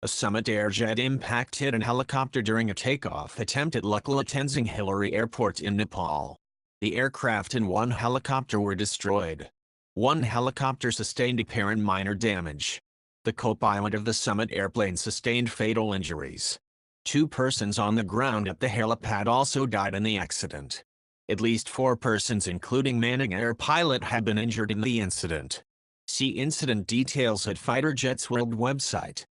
A Summit Airjet impact hit an helicopter during a takeoff attempt at Lukla Airport in Nepal. The aircraft and one helicopter were destroyed. One helicopter sustained apparent minor damage. The co-pilot of the Summit airplane sustained fatal injuries. 2 persons on the ground at the helipad also died in the accident. At least 4 persons including manning air pilot have been injured in the incident. See incident details at Fighter Jets World website.